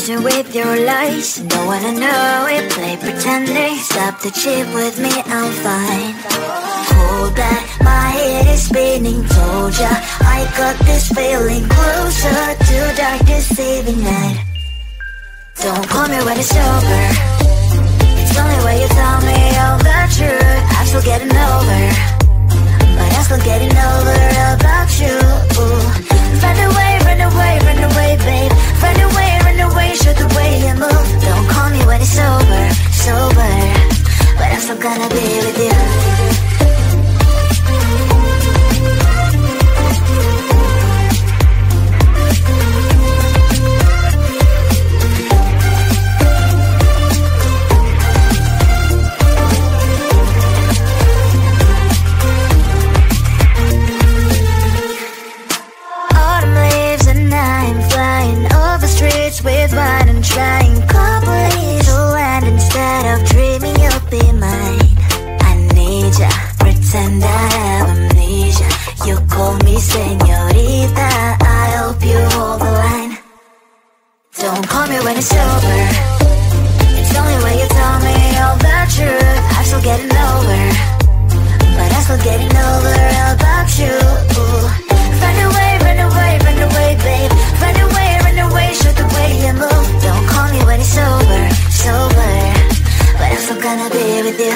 poison with your lies. Don't wanna know it, play pretending. Stop the cheat with me, I'm fine. Hold back, my head is spinning. Told ya, I got this feeling closer to dark deceiving night. Don't call me when it's over. It's only when you tell me all the truth. I'm still getting over, but I'm still getting over about you. Run away, run away, run away, babe. Run away, show the way you move. Don't call me when it's over, sober, but I'm still gonna be with you. With wine and trying couples to land instead of dreaming you'll be mine. I need ya, pretend I have amnesia. You call me señorita, I hope you hold the line. Don't call me when it's over. It's only when you tell me all the truth. I'm still getting over, but I'm still getting over about you. Run away, run away, run away, babe. Run away, show the way you move. Don't call me when it's over, sober, but I'm still gonna be with you.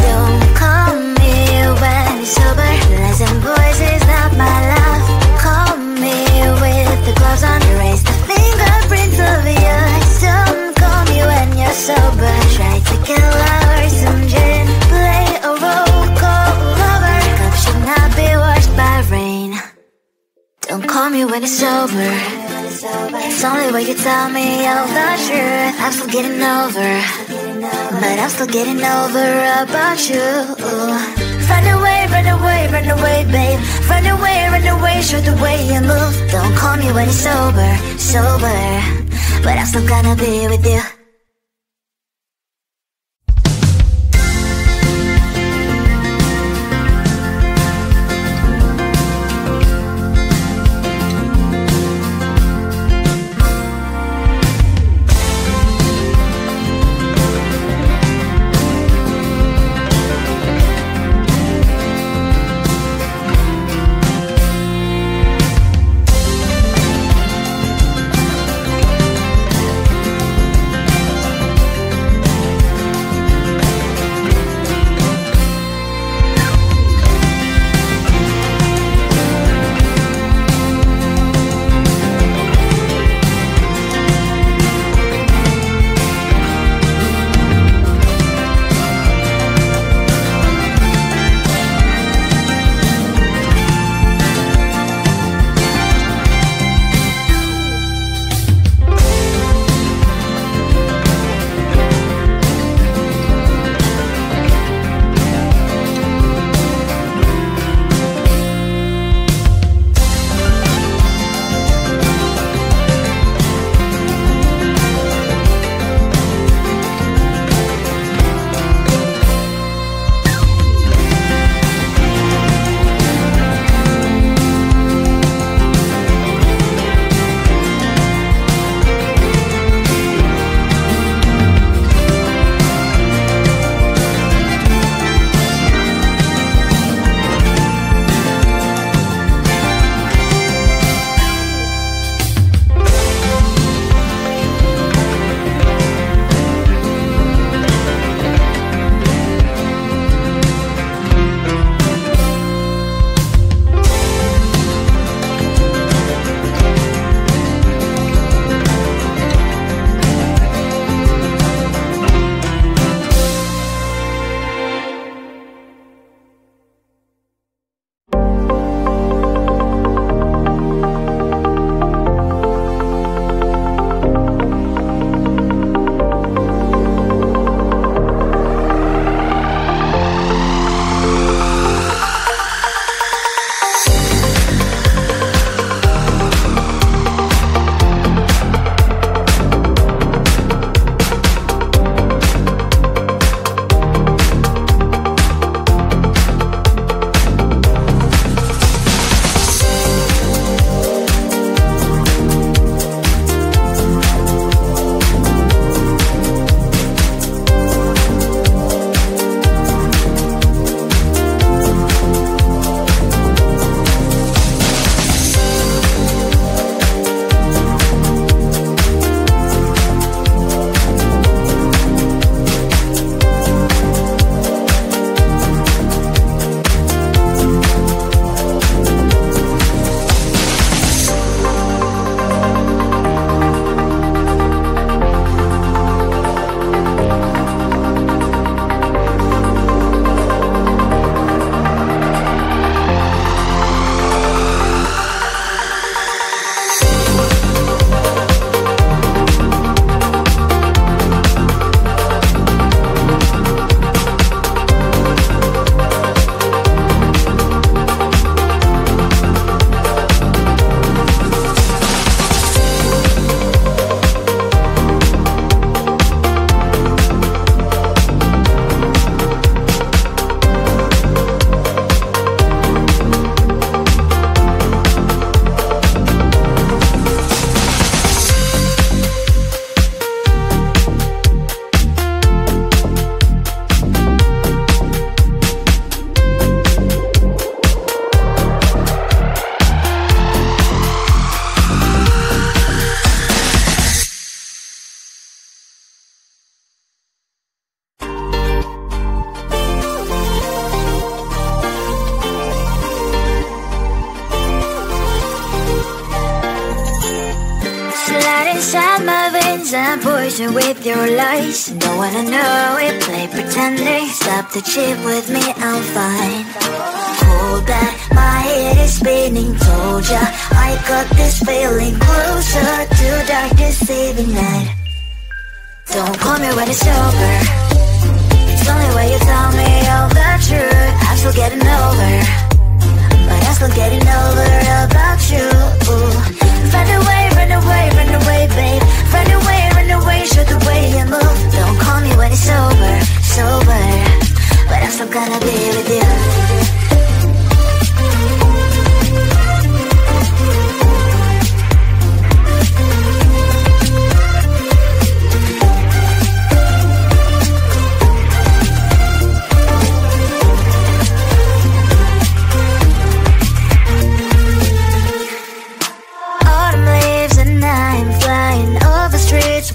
Don't call me when it's sober. Lies and boys is not my love. Call me with the gloves on. Erase the fingerprints of yours. Don't call me when you're sober. Try to kill hours, some gin, play a role, call lover. Cup should not be washed by rain. Don't call me when it's over. It's only when you tell me all the truth. I'm still getting over, but I'm still getting over about you. Run away, run away, run away, babe. Run away, show the way you move. Don't call me when it's over, sober, but I'm still gonna be with you. poison with your lies. Don't wanna know it, play pretending. Stop the cheat with me, I'm fine. Hold back, my head is spinning. Told ya, I got this feeling closer to dark deceiving night. Don't call me when it's over. It's only when you tell me all the truth. I'm still getting over, but I'm still getting over about you. Run away, run away, run away, babe. Run away, show the way you move. Don't call me when it's over, sober, but I'm still gonna be with you.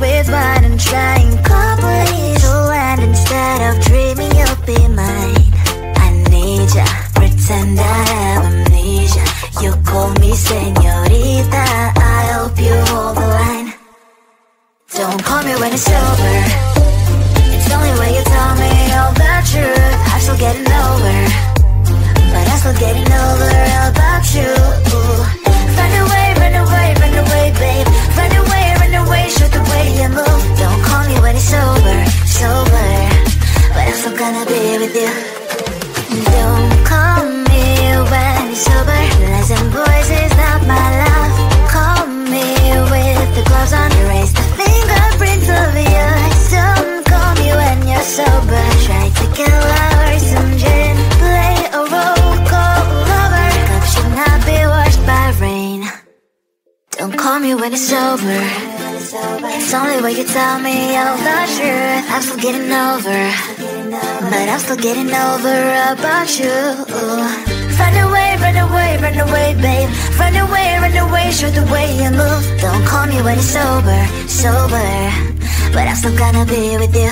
With wine and trying couples to land instead of dreaming you'll be mine. I need ya, pretend I have amnesia. You call me señorita, I hope you hold the line. Don't call me when it's over. It's only when you tell me all the truth. I'm still getting over, but I'm still getting over about you. Run away, run away, run away, babe. Run away, show the way you move. Don't call me when it's over, sober, but I'm still gonna be with you. Don't call me when it's over. Lies and boys is not my love. Call me with the gloves on. Erase the fingerprints of yours. Don't call me when you're sober. Try to kill hours, some gin. Play a roll call lover. Cup should not be washed by rain. Don't call me when it's over. It's only when you tell me all the truth. I'm still getting over, but I'm still getting over about you. Run away, run away, run away, babe. Run away, show the way you move. Don't call me when it's over, sober, but I'm still gonna be with you.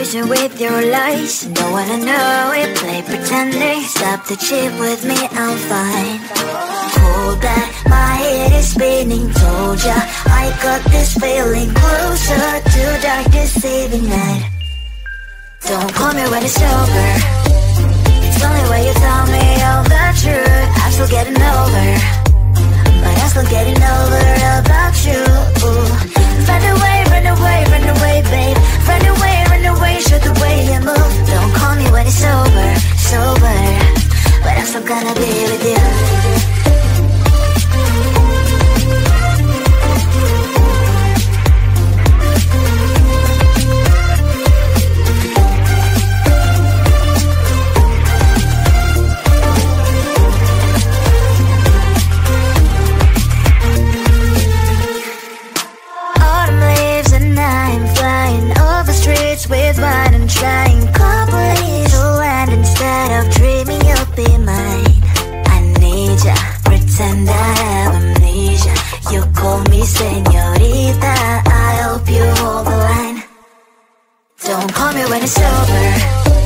patient with your lies. Don't wanna know it, play pretending. Stop the chip with me, I'm fine. Hold back, my head is spinning. Told ya, I got this feeling closer to dark deceiving night. Don't call me when it's over. It's only when you tell me all the truth. I'm still getting over, but I'm still getting over about you. Run away, run away, run away, babe. Run away, show the way you move. Don't call me when it's over, sober, but I'm still gonna be with you. With wine and trying properly to land instead of dreaming you'll be mine. I need ya, pretend I have amnesia. You call me señorita, I hope you hold the line. Don't call me when it's over.